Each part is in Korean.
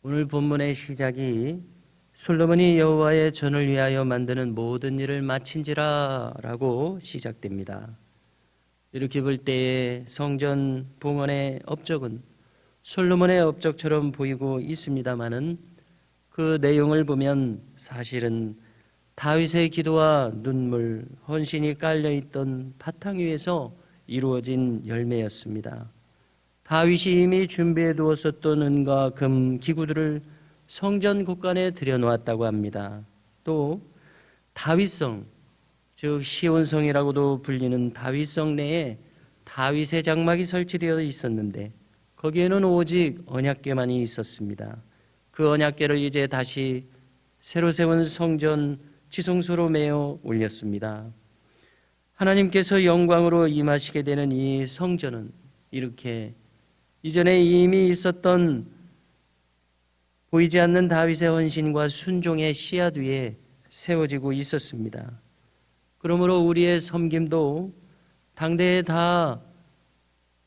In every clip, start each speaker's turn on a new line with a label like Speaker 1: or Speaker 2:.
Speaker 1: 오늘 본문의 시작이 솔로몬이 여호와의 전을 위하여 만드는 모든 일을 마친지라 라고 시작됩니다. 이렇게 볼 때에 성전 봉헌의 업적은 솔로몬의 업적처럼 보이고 있습니다마는 그 내용을 보면 사실은 다윗의 기도와 눈물, 헌신이 깔려있던 바탕 위에서 이루어진 열매였습니다. 다윗이 이미 준비해 두었었던 은과 금, 기구들을 성전 곳간에 들여놓았다고 합니다. 또 다윗성, 즉 시온성이라고도 불리는 다윗성 내에 다윗의 장막이 설치되어 있었는데 거기에는 오직 언약궤만이 있었습니다. 그 언약궤를 이제 다시 새로 세운 성전 지성소로 메어 올렸습니다. 하나님께서 영광으로 임하시게 되는 이 성전은 이렇게 이전에 이미 있었던 보이지 않는 다윗의 헌신과 순종의 씨앗 위에 세워지고 있었습니다. 그러므로 우리의 섬김도 당대에 다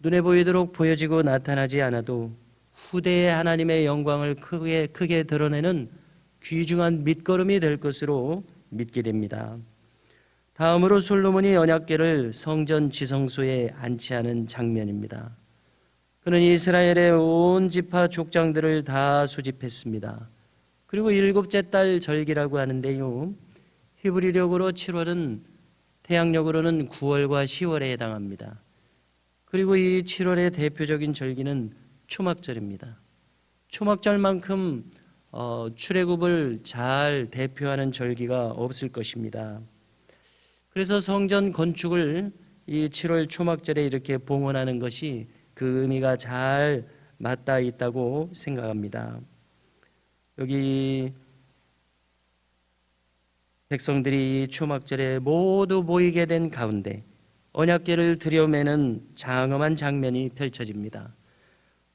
Speaker 1: 눈에 보이도록 보여지고 나타나지 않아도 후대의 하나님의 영광을 크게 드러내는 귀중한 밑거름이 될 것으로 믿게 됩니다. 다음으로 솔로몬이 언약궤를 성전 지성소에 안치하는 장면입니다. 그는 이스라엘의 온 지파 족장들을 다 소집했습니다. 그리고 일곱째 달 절기라고 하는데요, 히브리력으로 7월은 태양력으로는 9월과 10월에 해당합니다. 그리고 이 7월의 대표적인 절기는 초막절입니다. 초막절만큼 출애굽을 잘 대표하는 절기가 없을 것입니다. 그래서 성전 건축을 이 7월 초막절에 이렇게 봉헌하는 것이 그 의미가 잘 맞닿아 있다고 생각합니다. 여기 백성들이 초막절에 모두 모이게 된 가운데 언약궤를 들여매는 장엄한 장면이 펼쳐집니다.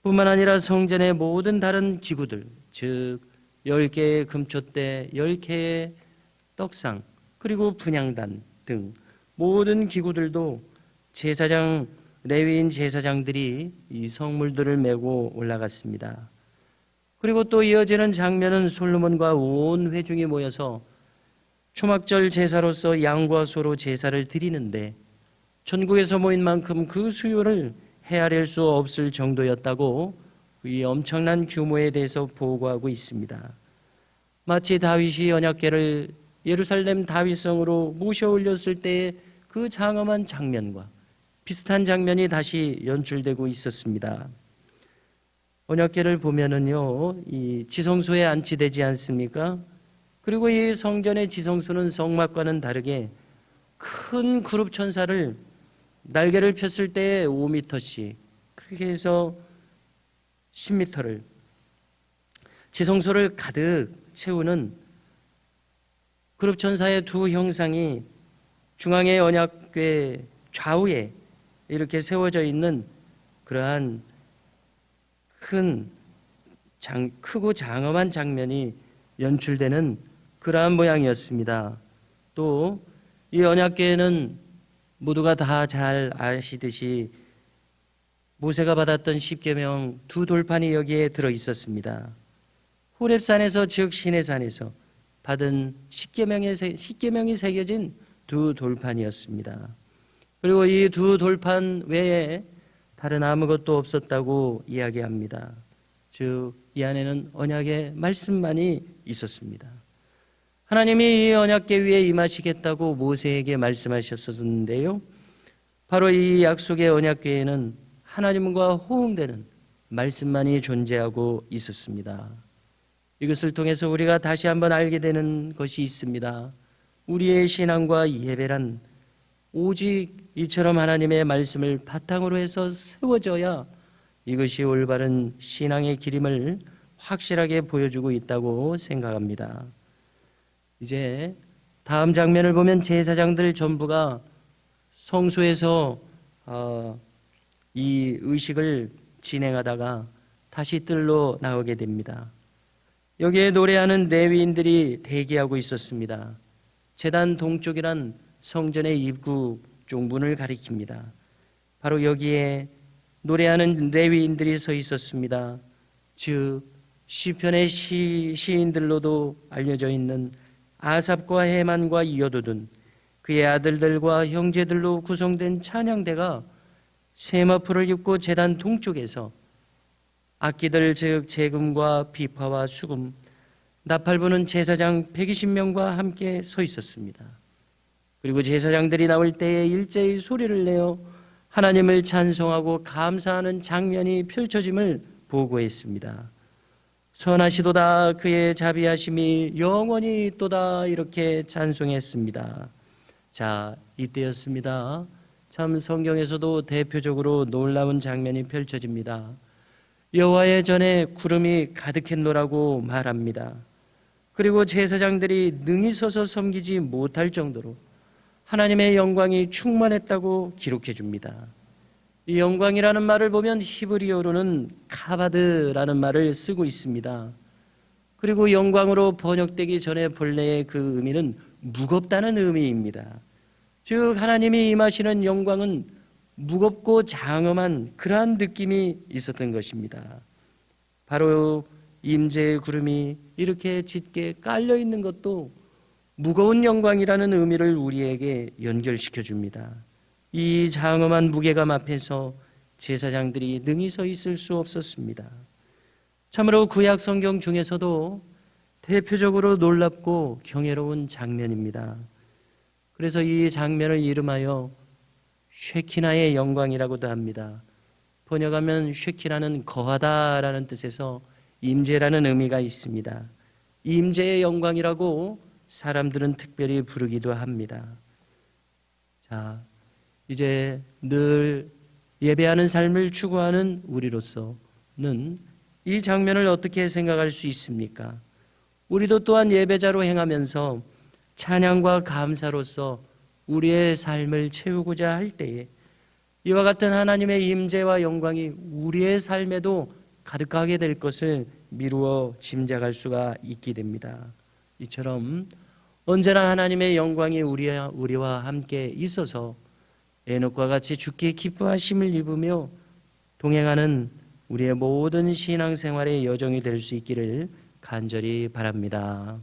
Speaker 1: 뿐만 아니라 성전의 모든 다른 기구들, 즉 10개의 금촛대, 10개의 떡상, 그리고 분향단 등 모든 기구들도 제사장, 레위인 제사장들이 이 성물들을 메고 올라갔습니다. 그리고 또 이어지는 장면은 솔로몬과 온 회중이 모여서 초막절 제사로서 양과 소로 제사를 드리는데 전국에서 모인 만큼 그 수요를 헤아릴 수 없을 정도였다고 이 엄청난 규모에 대해서 보고하고 있습니다. 마치 다윗이 언약궤를 예루살렘 다윗성으로 모셔 올렸을 때의 그 장엄한 장면과 비슷한 장면이 다시 연출되고 있었습니다. 언약궤를 보면은요, 이 지성소에 안치되지 않습니까? 그리고 이 성전의 지성소는 성막과는 다르게 큰 그룹 천사를 날개를 폈을 때 5m씩, 그렇게 해서 10m를 지성소를 가득 채우는 그룹 천사의 두 형상이 중앙의 언약궤 좌우에 이렇게 세워져 있는 그러한 크고 장엄한 장면이 연출되는 그러한 모양이었습니다. 또 이 언약궤에는 모두가 다 잘 아시듯이 모세가 받았던 십계명 두 돌판이 여기에 들어 있었습니다. 호렙산에서, 즉 시내산에서 받은 십계명이 새겨진 두 돌판이었습니다. 그리고 이 두 돌판 외에 다른 아무것도 없었다고 이야기합니다. 즉 이 안에는 언약의 말씀만이 있었습니다. 하나님이 이 언약궤 위에 임하시겠다고 모세에게 말씀하셨었는데요, 바로 이 약속의 언약궤에는 하나님과 호응되는 말씀만이 존재하고 있었습니다. 이것을 통해서 우리가 다시 한번 알게 되는 것이 있습니다. 우리의 신앙과 예배란 오직 이처럼 하나님의 말씀을 바탕으로 해서 세워져야 이것이 올바른 신앙의 길임을 확실하게 보여주고 있다고 생각합니다. 이제 다음 장면을 보면 제사장들 전부가 성소에서 이 의식을 진행하다가 다시 뜰로 나오게 됩니다. 여기에 노래하는 레위인들이 대기하고 있었습니다. 제단 동쪽이란 성전의 입구 쪽 문을 가리킵니다. 바로 여기에 노래하는 레위인들이 서 있었습니다. 즉 시편의 시인들로도 알려져 있는 아삽과 헤만과 여두둔, 그의 아들들과 형제들로 구성된 찬양대가 세마포를 입고 제단 동쪽에서 악기들 즉 재금과 비파와 수금, 나팔 부는 제사장 120명과 함께 서 있었습니다. 그리고 제사장들이 나올 때에 일제히 소리를 내어 하나님을 찬송하고 감사하는 장면이 펼쳐짐을 보고했습니다. 선하시도다 그의 자비하심이 영원히 있도다 이렇게 찬송했습니다. 자, 이때였습니다. 참 성경에서도 대표적으로 놀라운 장면이 펼쳐집니다. 여호와의 전에 구름이 가득했노라고 말합니다. 그리고 제사장들이 능히 서서 섬기지 못할 정도로 하나님의 영광이 충만했다고 기록해 줍니다. 이 영광이라는 말을 보면 히브리어로는 카바드라는 말을 쓰고 있습니다. 그리고 영광으로 번역되기 전에 본래의 그 의미는 무겁다는 의미입니다. 즉 하나님이 임하시는 영광은 무겁고 장엄한 그러한 느낌이 있었던 것입니다. 바로 임재의 구름이 이렇게 짙게 깔려 있는 것도 무거운 영광이라는 의미를 우리에게 연결시켜 줍니다. 이 장엄한 무게감 앞에서 제사장들이 능히 서 있을 수 없었습니다. 참으로 구약 성경 중에서도 대표적으로 놀랍고 경이로운 장면입니다. 그래서 이 장면을 이름하여 쉐키나의 영광이라고도 합니다. 번역하면 쉐키나는 거하다라는 뜻에서 임재라는 의미가 있습니다. 임재의 영광이라고 사람들은 특별히 부르기도 합니다. 자, 이제 늘 예배하는 삶을 추구하는 우리로서는 이 장면을 어떻게 생각할 수 있습니까? 우리도 또한 예배자로 행하면서 찬양과 감사로서 우리의 삶을 채우고자 할 때에 이와 같은 하나님의 임재와 영광이 우리의 삶에도 가득하게 될 것을 미루어 짐작할 수가 있게 됩니다. 이처럼 언제나 하나님의 영광이 우리와 함께 있어서 에녹과 같이 주께 기뻐하심을 입으며 동행하는 우리의 모든 신앙생활의 여정이 될 수 있기를 간절히 바랍니다.